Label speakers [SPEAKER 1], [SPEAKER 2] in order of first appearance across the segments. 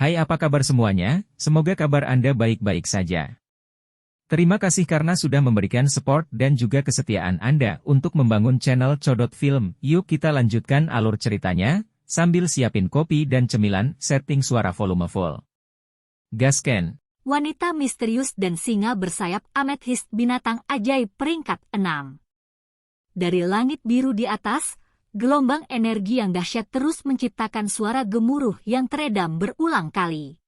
[SPEAKER 1] Hai, apa kabar semuanya? Semoga kabar Anda baik-baik saja. Terima kasih karena sudah memberikan support dan juga kesetiaan Anda untuk membangun channel Codot Film. Yuk kita lanjutkan alur ceritanya, sambil siapin kopi dan cemilan, setting suara volume full. Gasken.
[SPEAKER 2] Wanita misterius dan singa bersayap amethyst binatang ajaib peringkat 6. Dari langit biru di atas, gelombang energi yang dahsyat terus menciptakan suara gemuruh yang teredam berulang kali.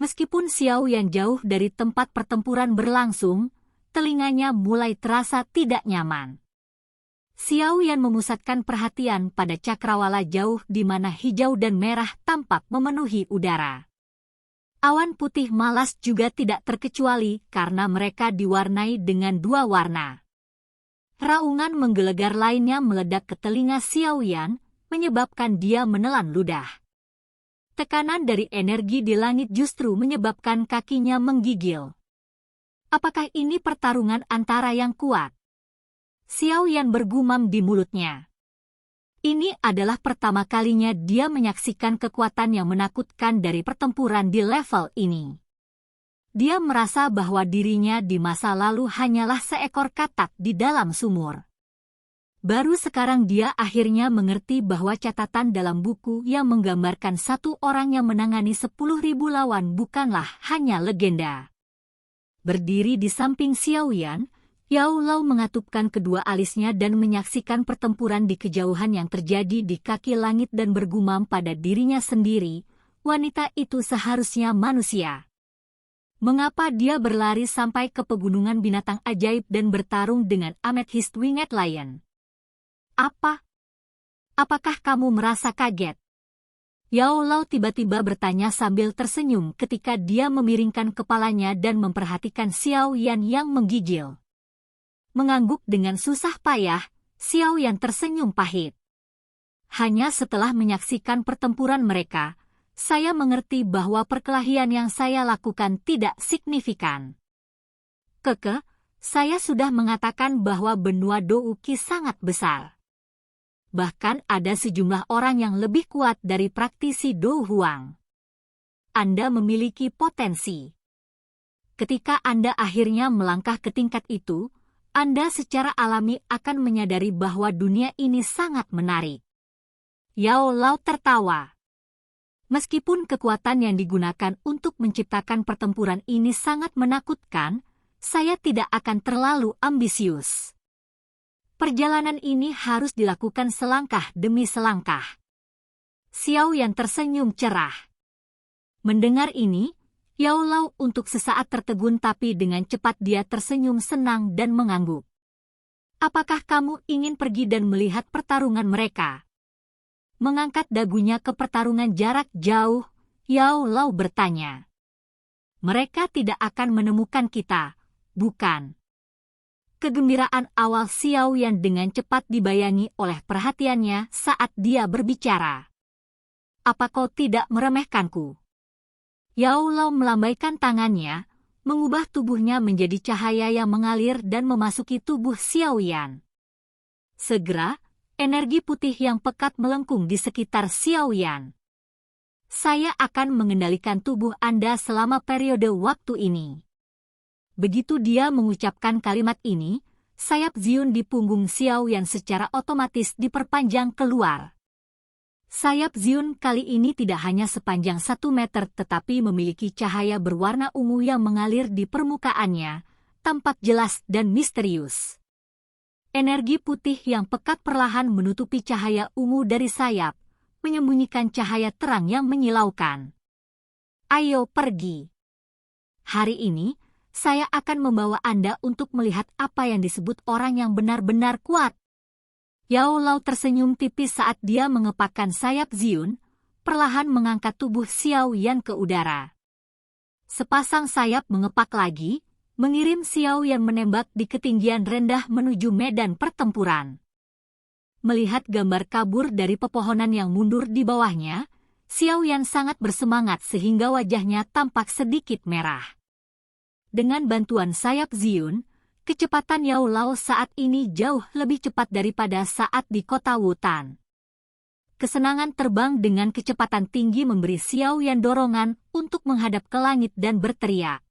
[SPEAKER 2] Meskipun Xiao yang jauh dari tempat pertempuran berlangsung, telinganya mulai terasa tidak nyaman. Xiao Yan memusatkan perhatian pada cakrawala jauh di mana hijau dan merah tampak memenuhi udara. Awan putih malas juga tidak terkecuali karena mereka diwarnai dengan dua warna. Raungan menggelegar lainnya meledak ke telinga Xiao Yan, menyebabkan dia menelan ludah. Tekanan dari energi di langit justru menyebabkan kakinya menggigil. Apakah ini pertarungan antara yang kuat? Xiao Yan bergumam di mulutnya. Ini adalah pertama kalinya dia menyaksikan kekuatan yang menakutkan dari pertempuran di level ini. Dia merasa bahwa dirinya di masa lalu hanyalah seekor katak di dalam sumur. Baru sekarang dia akhirnya mengerti bahwa catatan dalam buku yang menggambarkan satu orang yang menangani 10.000 lawan bukanlah hanya legenda. Berdiri di samping Xiao Yan, Yao Lao mengatupkan kedua alisnya dan menyaksikan pertempuran di kejauhan yang terjadi di kaki langit dan bergumam pada dirinya sendiri, wanita itu seharusnya manusia. Mengapa dia berlari sampai ke pegunungan binatang ajaib dan bertarung dengan Amethyst Winged Lion? Apakah kamu merasa kaget? Yao Lao tiba-tiba bertanya sambil tersenyum ketika dia memiringkan kepalanya dan memperhatikan Xiao Yan yang menggigil. Mengangguk dengan susah payah, Xiao Yan tersenyum pahit. Hanya setelah menyaksikan pertempuran mereka, saya mengerti bahwa perkelahian yang saya lakukan tidak signifikan. Saya sudah mengatakan bahwa benua Douki sangat besar. Bahkan ada sejumlah orang yang lebih kuat dari praktisi Dou Huang. Anda memiliki potensi. Ketika Anda akhirnya melangkah ke tingkat itu, Anda secara alami akan menyadari bahwa dunia ini sangat menarik. Yao Lao tertawa. Meskipun kekuatan yang digunakan untuk menciptakan pertempuran ini sangat menakutkan, saya tidak akan terlalu ambisius. Perjalanan ini harus dilakukan selangkah demi selangkah. Xiao Yan tersenyum cerah. Mendengar ini, Yao Lao untuk sesaat tertegun tapi dengan cepat dia tersenyum senang dan mengangguk. Apakah kamu ingin pergi dan melihat pertarungan mereka? Mengangkat dagunya ke pertarungan jarak jauh, Yao Lao bertanya. Mereka tidak akan menemukan kita, bukan? Kegembiraan awal Xiao Yan dengan cepat dibayangi oleh perhatiannya saat dia berbicara. Apa kau tidak meremehkanku? Yao Lao melambaikan tangannya, mengubah tubuhnya menjadi cahaya yang mengalir dan memasuki tubuh Xiao Yan. Segera, energi putih yang pekat melengkung di sekitar Xiao Yan. Saya akan mengendalikan tubuh Anda selama periode waktu ini. Begitu dia mengucapkan kalimat ini, sayap Ziun di punggung Xiao Yan secara otomatis diperpanjang keluar. Sayap Ziun kali ini tidak hanya sepanjang 1 meter tetapi memiliki cahaya berwarna ungu yang mengalir di permukaannya, tampak jelas dan misterius. Energi putih yang pekat perlahan menutupi cahaya ungu dari sayap, menyembunyikan cahaya terang yang menyilaukan. Ayo pergi. Hari ini, saya akan membawa Anda untuk melihat apa yang disebut orang yang benar-benar kuat. Yao Lao tersenyum tipis saat dia mengepakkan sayap Ziun, perlahan mengangkat tubuh Xiao Yan ke udara. Sepasang sayap mengepak lagi, mengirim Xiao Yan menembak di ketinggian rendah menuju medan pertempuran. Melihat gambar kabur dari pepohonan yang mundur di bawahnya, Xiao Yan sangat bersemangat sehingga wajahnya tampak sedikit merah. Dengan bantuan sayap Ziun, kecepatan Yao Lao saat ini jauh lebih cepat daripada saat di kota Wutan. kesenangan terbang dengan kecepatan tinggi memberi Xiao Yan dorongan untuk menghadap ke langit dan berteriak.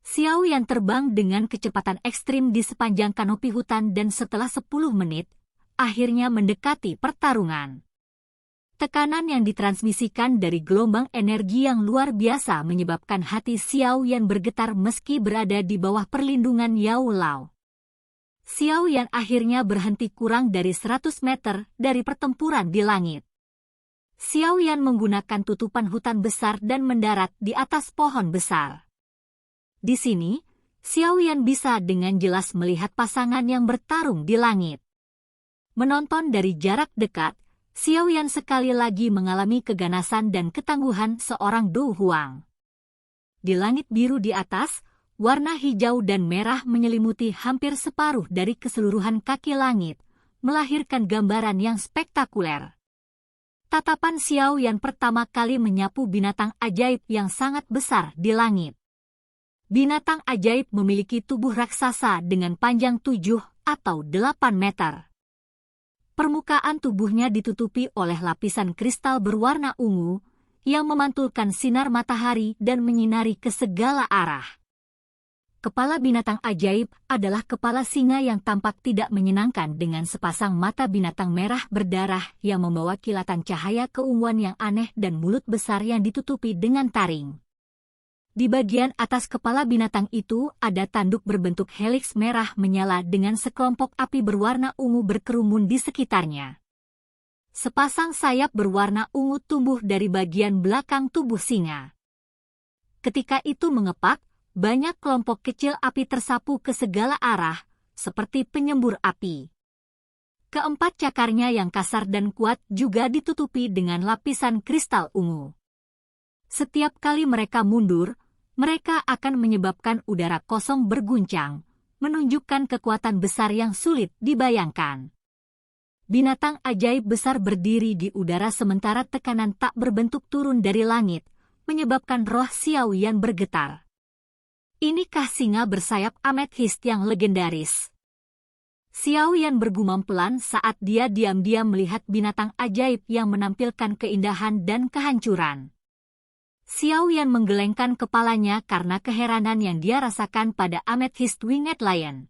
[SPEAKER 2] Xiao Yan terbang dengan kecepatan ekstrim di sepanjang kanopi hutan dan setelah 10 menit, akhirnya mendekati pertarungan. Tekanan yang ditransmisikan dari gelombang energi yang luar biasa menyebabkan hati Xiao Yan bergetar meski berada di bawah perlindungan Yao Lao. Xiao Yan akhirnya berhenti kurang dari 100 meter dari pertempuran di langit. Xiao Yan menggunakan tutupan hutan besar dan mendarat di atas pohon besar. Di sini, Xiao Yan bisa dengan jelas melihat pasangan yang bertarung di langit. Menonton dari jarak dekat, Xiao Yan sekali lagi mengalami keganasan dan ketangguhan seorang Du Huang. Di langit biru di atas, warna hijau dan merah menyelimuti hampir separuh dari keseluruhan kaki langit, melahirkan gambaran yang spektakuler. Tatapan Xiao Yan pertama kali menyapu binatang ajaib yang sangat besar di langit. Binatang ajaib memiliki tubuh raksasa dengan panjang 7 atau 8 meter. Permukaan tubuhnya ditutupi oleh lapisan kristal berwarna ungu yang memantulkan sinar matahari dan menyinari ke segala arah. Kepala binatang ajaib adalah kepala singa yang tampak tidak menyenangkan dengan sepasang mata binatang merah berdarah yang membawa kilatan cahaya keunguan yang aneh dan mulut besar yang ditutupi dengan taring. Di bagian atas kepala binatang itu ada tanduk berbentuk heliks merah menyala dengan sekelompok api berwarna ungu berkerumun di sekitarnya. Sepasang sayap berwarna ungu tumbuh dari bagian belakang tubuh singa. Ketika itu mengepak, banyak kelompok kecil api tersapu ke segala arah, seperti penyembur api. Keempat cakarnya yang kasar dan kuat juga ditutupi dengan lapisan kristal ungu. Setiap kali mereka mundur, mereka akan menyebabkan udara kosong berguncang, menunjukkan kekuatan besar yang sulit dibayangkan. Binatang ajaib besar berdiri di udara sementara tekanan tak berbentuk turun dari langit, menyebabkan roh Xiao Yan bergetar. Inikah singa bersayap amethist yang legendaris? Xiao Yan bergumam pelan saat dia diam-diam melihat binatang ajaib yang menampilkan keindahan dan kehancuran. Xiao Yan menggelengkan kepalanya karena keheranan yang dia rasakan pada Amethyst Winged Lion.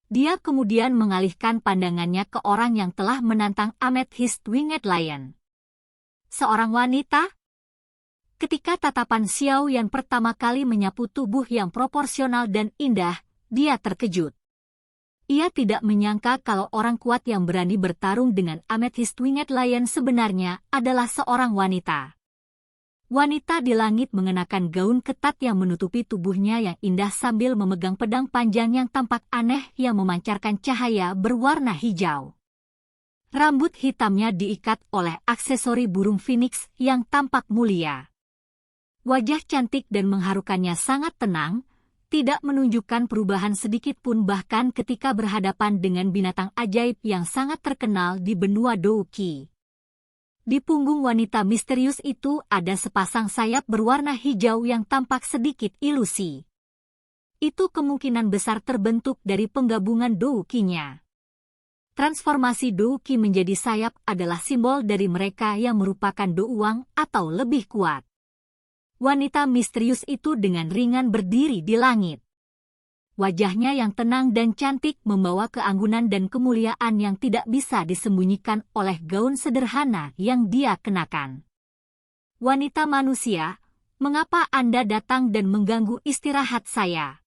[SPEAKER 2] Dia kemudian mengalihkan pandangannya ke orang yang telah menantang Amethyst Winged Lion. Seorang wanita? Ketika tatapan Xiao Yan pertama kali menyapu tubuh yang proporsional dan indah, dia terkejut. Ia tidak menyangka kalau orang kuat yang berani bertarung dengan Amethyst Winged Lion sebenarnya adalah seorang wanita. Wanita di langit mengenakan gaun ketat yang menutupi tubuhnya yang indah sambil memegang pedang panjang yang tampak aneh yang memancarkan cahaya berwarna hijau. Rambut hitamnya diikat oleh aksesori burung phoenix yang tampak mulia. Wajah cantik dan mengharukannya sangat tenang, tidak menunjukkan perubahan sedikit pun bahkan ketika berhadapan dengan binatang ajaib yang sangat terkenal di benua Douqi. Di punggung wanita misterius itu ada sepasang sayap berwarna hijau yang tampak sedikit ilusi. Itu kemungkinan besar terbentuk dari penggabungan Douqi-nya. Transformasi Douqi menjadi sayap adalah simbol dari mereka yang merupakan douang atau lebih kuat. Wanita misterius itu dengan ringan berdiri di langit. Wajahnya yang tenang dan cantik membawa keanggunan dan kemuliaan yang tidak bisa disembunyikan oleh gaun sederhana yang dia kenakan. Wanita manusia, mengapa Anda datang dan mengganggu istirahat saya?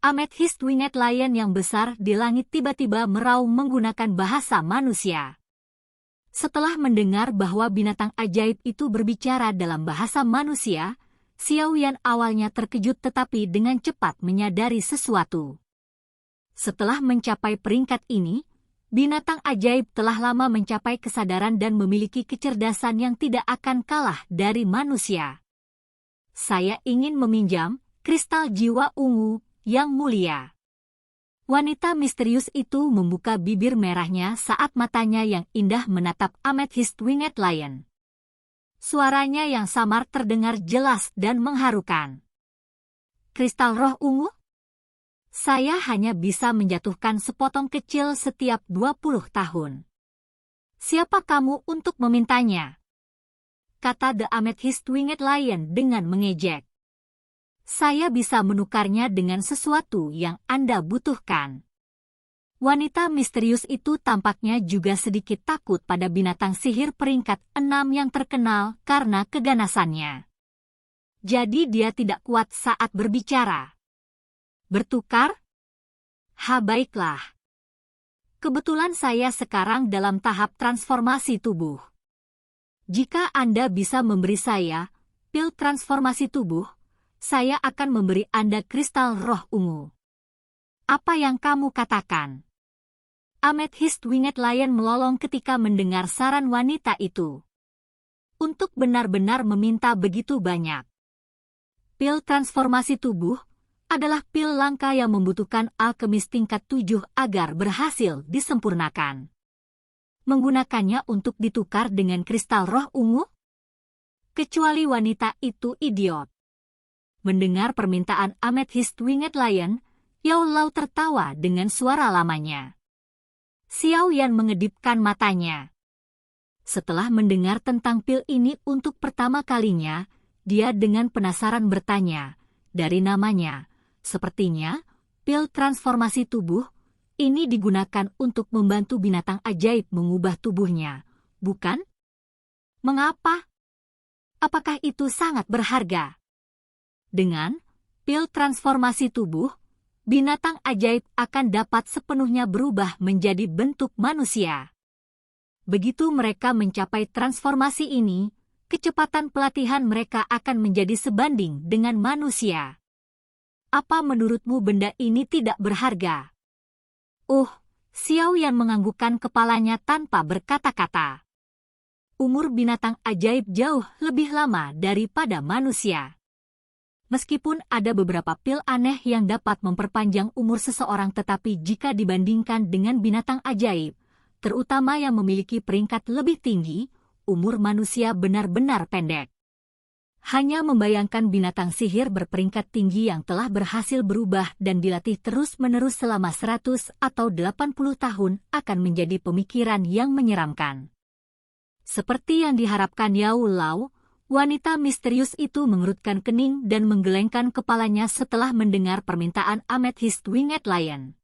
[SPEAKER 2] Amethyst Winged Lion yang besar di langit tiba-tiba meraung menggunakan bahasa manusia. Setelah mendengar bahwa binatang ajaib itu berbicara dalam bahasa manusia, Xiao Yan awalnya terkejut tetapi dengan cepat menyadari sesuatu. Setelah mencapai peringkat ini, binatang ajaib telah lama mencapai kesadaran dan memiliki kecerdasan yang tidak akan kalah dari manusia. Saya ingin meminjam kristal jiwa ungu yang mulia. Wanita misterius itu membuka bibir merahnya saat matanya yang indah menatap Amethyst Winged Lion. Suaranya yang samar terdengar jelas dan mengharukan. Kristal roh ungu? Saya hanya bisa menjatuhkan sepotong kecil setiap 20 tahun. Siapa kamu untuk memintanya? Kata The Amethyst Winged Lion dengan mengejek. Saya bisa menukarnya dengan sesuatu yang Anda butuhkan. Wanita misterius itu tampaknya juga sedikit takut pada binatang sihir peringkat 6 yang terkenal karena keganasannya. Jadi dia tidak kuat saat berbicara. Bertukar? Baiklah. Kebetulan saya sekarang dalam tahap transformasi tubuh. Jika Anda bisa memberi saya pil transformasi tubuh, saya akan memberi Anda kristal roh ungu. Apa yang kamu katakan? Amethyst Winged Lion melolong ketika mendengar saran wanita itu. Untuk benar-benar meminta begitu banyak. Pil transformasi tubuh adalah pil langka yang membutuhkan alkemis tingkat 7 agar berhasil disempurnakan. Menggunakannya untuk ditukar dengan kristal roh ungu? Kecuali wanita itu idiot. Mendengar permintaan Amethyst Winged Lion, Yao Lao tertawa dengan suara lamanya. Xiao Yan mengedipkan matanya. Setelah mendengar tentang pil ini untuk pertama kalinya, dia dengan penasaran bertanya, dari namanya, sepertinya pil transformasi tubuh ini digunakan untuk membantu binatang ajaib mengubah tubuhnya, bukan? Mengapa? Apakah itu sangat berharga? Dengan pil transformasi tubuh, binatang ajaib akan dapat sepenuhnya berubah menjadi bentuk manusia. Begitu mereka mencapai transformasi ini, kecepatan pelatihan mereka akan menjadi sebanding dengan manusia. Apa menurutmu benda ini tidak berharga? Xiao Yan menganggukkan kepalanya tanpa berkata-kata. Umur binatang ajaib jauh lebih lama daripada manusia. Meskipun ada beberapa pil aneh yang dapat memperpanjang umur seseorang, tetapi jika dibandingkan dengan binatang ajaib, terutama yang memiliki peringkat lebih tinggi, umur manusia benar-benar pendek. Hanya membayangkan binatang sihir berperingkat tinggi yang telah berhasil berubah dan dilatih terus-menerus selama 100 atau 80 tahun akan menjadi pemikiran yang menyeramkan. Seperti yang diharapkan Yao Lao, wanita misterius itu mengerutkan kening dan menggelengkan kepalanya setelah mendengar permintaan Amethyst Winged Lion.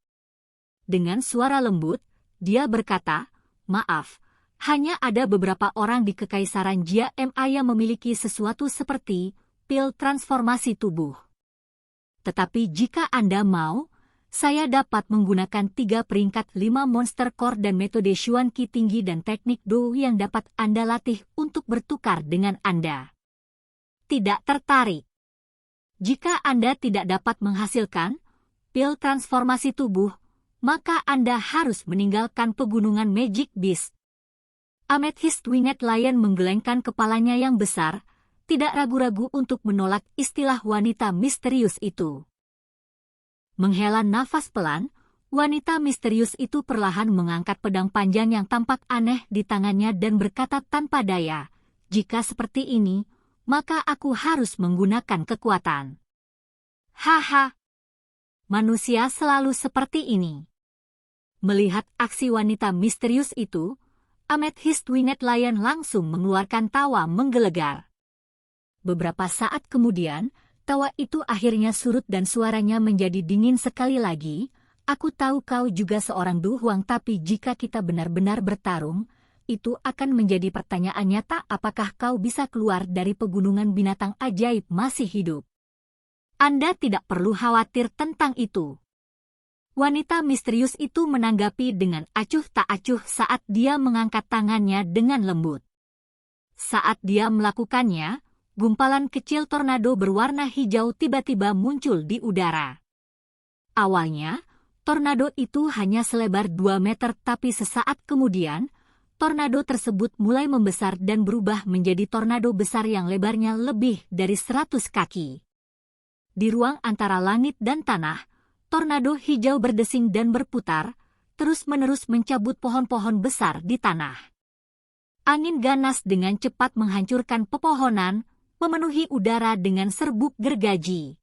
[SPEAKER 2] Dengan suara lembut, dia berkata, "Maaf, hanya ada beberapa orang di Kekaisaran Jia Ma yang memiliki sesuatu seperti pil transformasi tubuh. Tetapi jika Anda mau, saya dapat menggunakan 3 peringkat 5 monster core dan metode Xuan Qi tinggi dan teknik Do yang dapat Anda latih untuk bertukar dengan Anda. Tidak tertarik? Jika Anda tidak dapat menghasilkan pil transformasi tubuh, maka Anda harus meninggalkan pegunungan Magic Beast." Amethyst Winged Lion menggelengkan kepalanya yang besar, tidak ragu-ragu untuk menolak istilah wanita misterius itu. Menghela nafas pelan, wanita misterius itu perlahan mengangkat pedang panjang yang tampak aneh di tangannya dan berkata tanpa daya, "Jika seperti ini, maka aku harus menggunakan kekuatan." Haha, manusia selalu seperti ini. Melihat aksi wanita misterius itu, Amethyst Winged Lion langsung mengeluarkan tawa menggelegar. Beberapa saat kemudian, tawa itu akhirnya surut dan suaranya menjadi dingin sekali lagi. "Aku tahu kau juga seorang Du Huang, tapi jika kita benar-benar bertarung, itu akan menjadi pertanyaan nyata, apakah kau bisa keluar dari pegunungan binatang ajaib masih hidup. Anda tidak perlu khawatir tentang itu." Wanita misterius itu menanggapi dengan acuh tak acuh saat dia mengangkat tangannya dengan lembut. Saat dia melakukannya, gumpalan kecil tornado berwarna hijau tiba-tiba muncul di udara. Awalnya, tornado itu hanya selebar 2 meter, tapi sesaat kemudian, tornado tersebut mulai membesar dan berubah menjadi tornado besar yang lebarnya lebih dari 100 kaki. Di ruang antara langit dan tanah, tornado hijau berdesing dan berputar, terus-menerus mencabut pohon-pohon besar di tanah. Angin ganas dengan cepat menghancurkan pepohonan, memenuhi udara dengan serbuk gergaji.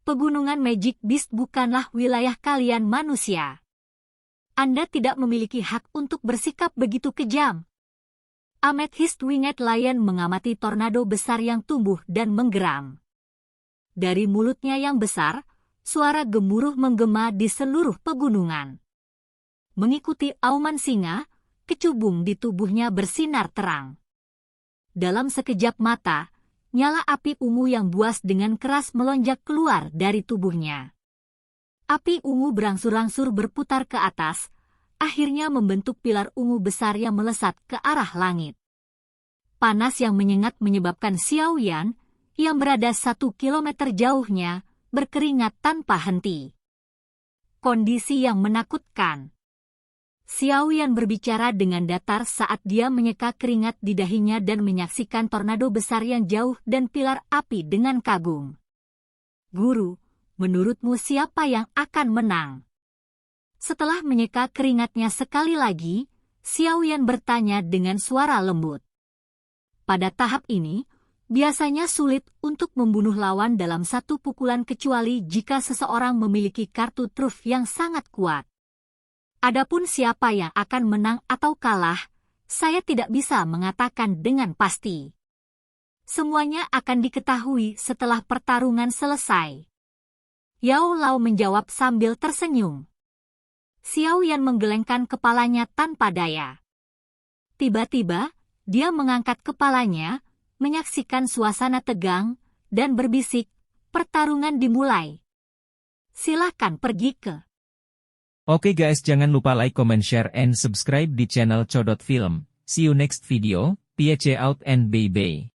[SPEAKER 2] Pegunungan Magic Beast bukanlah wilayah kalian manusia. Anda tidak memiliki hak untuk bersikap begitu kejam. Amethyst Winged Lion mengamati tornado besar yang tumbuh dan menggeram. Dari mulutnya yang besar, suara gemuruh menggema di seluruh pegunungan. Mengikuti auman singa, kecubung di tubuhnya bersinar terang. Dalam sekejap mata, nyala api ungu yang buas dengan keras melonjak keluar dari tubuhnya. Api ungu berangsur-angsur berputar ke atas, akhirnya membentuk pilar ungu besar yang melesat ke arah langit. Panas yang menyengat menyebabkan Xiao Yan, yang berada 1 kilometer jauhnya, berkeringat tanpa henti. Kondisi yang menakutkan. Xiao Yan berbicara dengan datar saat dia menyeka keringat di dahinya dan menyaksikan tornado besar yang jauh dan pilar api dengan kagum. Guru, menurutmu siapa yang akan menang? Setelah menyeka keringatnya sekali lagi, Xiao Yan bertanya dengan suara lembut. Pada tahap ini, biasanya sulit untuk membunuh lawan dalam satu pukulan kecuali jika seseorang memiliki kartu truf yang sangat kuat. Adapun siapa yang akan menang atau kalah, saya tidak bisa mengatakan dengan pasti. Semuanya akan diketahui setelah pertarungan selesai. Yao Lao menjawab sambil tersenyum. Xiao Yan menggelengkan kepalanya tanpa daya. Tiba-tiba, dia mengangkat kepalanya, menyaksikan suasana tegang, dan berbisik, pertarungan dimulai. Silakan pergi ke.
[SPEAKER 1] Oke guys, jangan lupa like, comment, share, and subscribe di channel Codot Film. See you next video, PHC out and bye-bye.